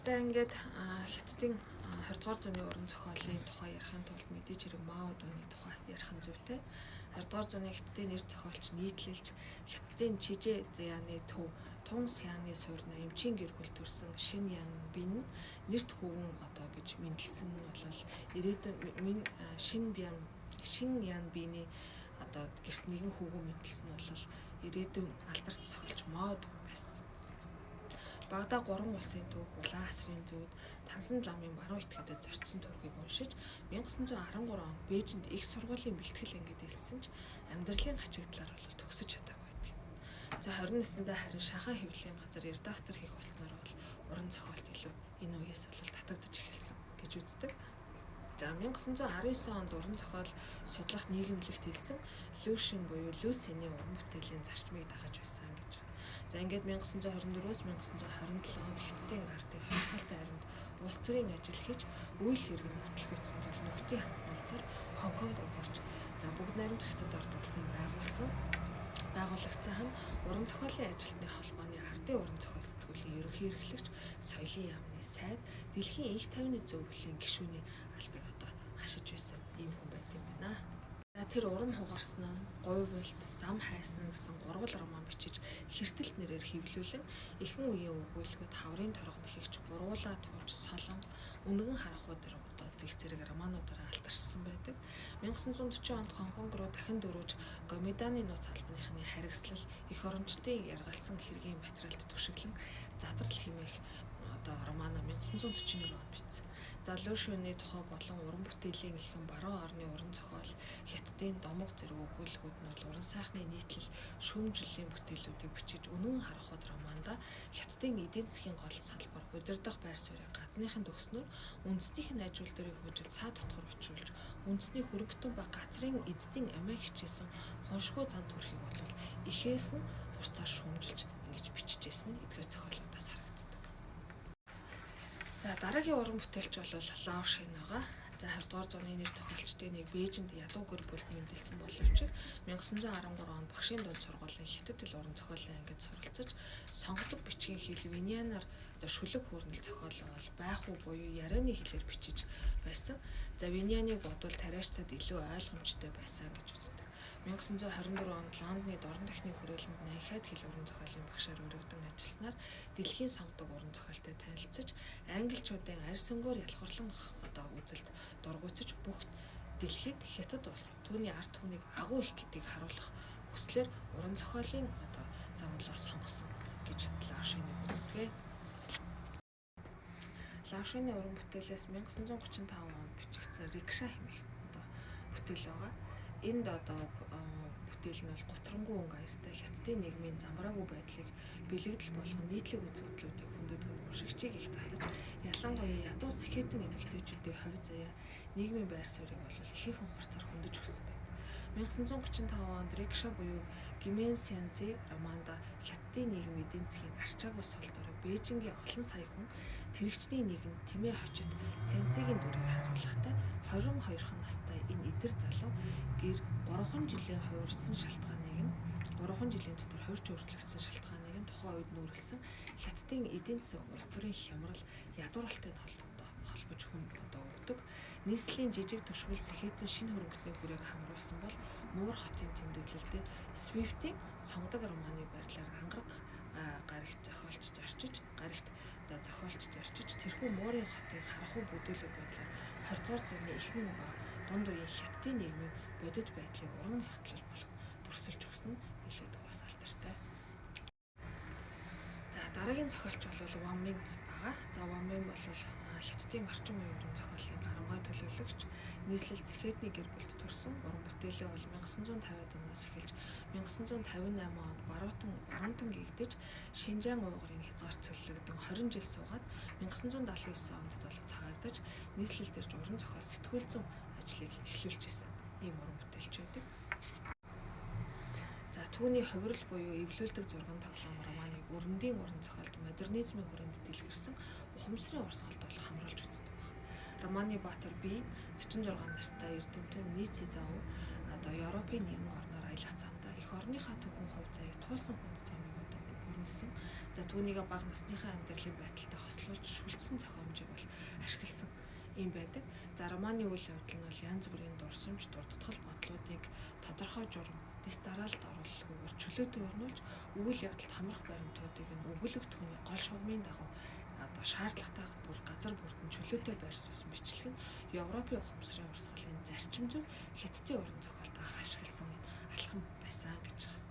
За ингээд Хятадын 20 дугаар зууны уран зохиолын тухай ярихын тулд мэдээж хэрэг Мао дууны тухай ярих нь зүйтэй. 20 дугаар зууны Хятадын нэр зохиолч нийтлэлж Хятадын Чижээ Зяаны төв Тун Сяаны суурьна эмчийн гэр бүл төрсэн Шин Ян Бин нэрт хөвгөн одоо гэж мэдлсэн нь бол ирээдүйн Шин Ян Биний одоо гэрт нэгэн хөвгөн мэдлсэн нь бол ирээдүйн алдарт зохиолч Мао дуу байсан. Багдаа 3 улсын түүх улаан асрын зүүд Тансан ламын баруун этгээдэд зорчсон түүхийг уншиж 1913 онд Бээжинд их сургуулийн бэлтгэл ангид илсэн ч амьдралын хачигдлаар бол төгсөж чадаагүй байдаг. За 20 наснда харин Шанхай хэвлэлийн газар редактор хийх болсноор бол уран зохиолт илүү энэ үеэс бол татагдж эхэлсэн гэж үздэг. За 1919 онд уран зохиол судлах нийгэмлэгт хэлсэн Люшин буюу Люсиний уран бүтээлийн зарчмыг дагаж байсан гэж. За ингээд 1924-өөс 1927 онд Хятадын ардын хувьсгалтай харинд улс төрийн ажил хийж үйл хэрэг нь бүтлгүйцсэн бол нөхдийн хамт нууцаар Хонконг руу гарч за бүгд найрамд Хятад ард улсын байгуулагцсан нь уран зохиолын ажилтны холбооны ардын уран зохиол сэтгүүлийн ерөнхий эрхлэгч соёлын яамны сайд дэлхийн их тайвны зөвлөлийн гишүүний албыг одоо хашиж байсан ийм хүн байт юм байна. Тэр урам хугарсан нь Гуйвуулт, Зам хайсан гэсэн гурвал роман бичиж хэртэлт нэрээр хэвлүүлэн ихэнх үеийн өгүүлбэт хаврын торгонд ихэгч Буруулаа тууж Солон, Үнэгэн харахуу дээр одоо зэг зэрэг романуудаараа алдаршсан байдаг. 1940 онд Хонконг руу дахин дөрвөж Гомиданы нууц албаныхны харгислал их орончдын яргалсан хэргийн материалд түшиглэн задрал хэмээх одоо романа 1941 онд бичсэн. За Люшиний тухай болон уран бүтээлийн ихэнх баруун орны уран зохиол Хятадын домог зэрэг өгүүлбэрүүд нь бол уран сайхны нийтлэл шүүмжлэлийн бүтээлүүдийг бичиж Үнэн харахууд романда Хятадын эдийн засгийн гол салбар удирдах байр суурийг гадныхын төгснөөр үндэснийх нь аж үйлдвэрийн хөгжил цаа дотор очруулж үндэсний хөрөнгөтөн ба газрын эзэдийн амиа хичээсэн хоншгүй зан төрхийг бол ихээхэн хурцаар шүүмжилж ингэж бичижсэн нь эдгээр зохиолуудаас харагддаг. За дараагийн уран бүтээлч бол Лао Шин байгаа. За 20 дугаар зууны нэр зохиолчдын нэг Бээжинд ядуу гэр бүлд мэндэлсэн боловч 1913 онд багшийн дунд сургуулийн Хятад хэл уран зохиолын ангид суралцаж сонгодог бичгийн хэл Виньянаар шүлэг хүрнэл зохиол бол байх уу буюу ярианы хэлээр бичиж байсан. За Виньяныг бодвол тариачдад илүү ойлгомжтой байсан гэж үздэг. 1924 онд Лондоны дорн техник хүрээлэнд Нанхайд хэл уран зохиолын багшаар өргөдөн ажилласнаар дэлхийн сонгодог уран зохиолтой танилцаж англичуудын арьс өнгөөр ялхарлан одоо үзэлд дургуйцаж бүх дэлхийд Хятад улс түүний ард түмнийг агуу их гэдгийг харуулах хүслээр уран зохиолын одоо замлаар сонгосон гэж Лао Шинийг үздэг. Лао Шины уран бүтээлээс 1935 онд бичигдсэн Рикша хэмээх одоо бүтээл байгаа. Энд одоо бүтээл нь бол гутрангуй өнгө аястай Хятадын нийгмийн замбраагүй байдлыг бэлэгдэл болгон нийтлэг үзэгдлүүдийг хөндөдөг нь уншигчийг их татаж ялангуяа ядуу сэхэтэн эмэгтэйчүүдийн хувь заяа нийгмийн байр суурийг бол ихээхэн хурцаар хөндөж өгсөн байна. 1935 онд Рикша буюу Гимэн Сянци романда Хятадын нийгэм эдийн засгийн арчаагүй сул дорой Бээжингийн олон сая хүн тэрэгчний нийгэм Тэмээ хочид Сянцигийн дүрээр харуулгатай 22хан настай энэ эдэр залуу гэр 3 жилийн хувирсан шалтгааныг нь 3 жилийн дотор хувирч өөрчлөгдсөн шалтгааныг нь тухайн үед нүүрлсэн Хятадын эдийн засаг улс төрийн хямрал ядууралтай холбож өгдөг. Нийслэлийн жижиг түшмэл сэхэтэн шинэ хөрөнгөтний хүрээг хамруулсан бол Муур хотын тэмдэглэлдээ Свифтийн сонгодог романы байрлаар ангараг гарагт зохиолч зорчиж тэрхүү Муурын хотын харахуй бүдүүлэг байдлаар 20 дугаар зууны ихэнх дунд үеийн Хятадын нийгмийн бодит байдлыг уран хятлал болгон төрсөлж өгсөн нь нэлээд бас алдартай. За дараагийн зохиолч бол Ван Мин байгаа. За Ван Мин бол Хятадын орчин үеийн уран зохиолын харамгай төлөөлөгч, нийслэл Сэхэтний гэр бүлд төрсэн. Уран бүтээлээ бол 1950-аад оноос эхэлж 1958 онд баруунтан гэгдэж Шинжаан уйгурын хязгаарт цөллөгдөн 20 жил суугаад 1979 онд бол цагаагдаж нийслэл төрж уран зохиол сэтгүүл зүйн ажлыг эхлүүлж исэн ийм уран бүтээлч байдаг. За түүний хувирал буюу эвлүүлдэг зурган тоглоом романыг өрөндийн уран зохиолд модернизмын хүрээнд дэлгэрсэн ухамсарын урсгалд бол хамруулж үздэг байна. Романы баатар Би 46 настай эрдэмтэн Ници Зав одоо Европын нэгэн орноор аялах замдаа эх орныхаа түүхэн хувь заяа туулсан хүнд замыг одоо дүгнсэн. За түүнийг бага насныхаа амьдралын байдалтай хослуулж шүлжсэн зохиомжийг бол ашигласан юм байдаг. За романы үйл явдал нь бол янз бүрийн дурсамж, дурдтгал бодлуудыг тодорхой журам, дэс дараалалд оруулахгүйгээр чөлөөтэй өрнүүлж үйл явдалд хамрах баримтуудыг нь өгүүлэх түүний гол шугамын дагуу шаардлагатай бүр газар бүрдэн чөлөөтэй байр суурь бичлэг нь Европын ухамсарын урсгалын зарчим зөв Хятадын уран зохиолд анх ашигласан алхам байсан гэж байна.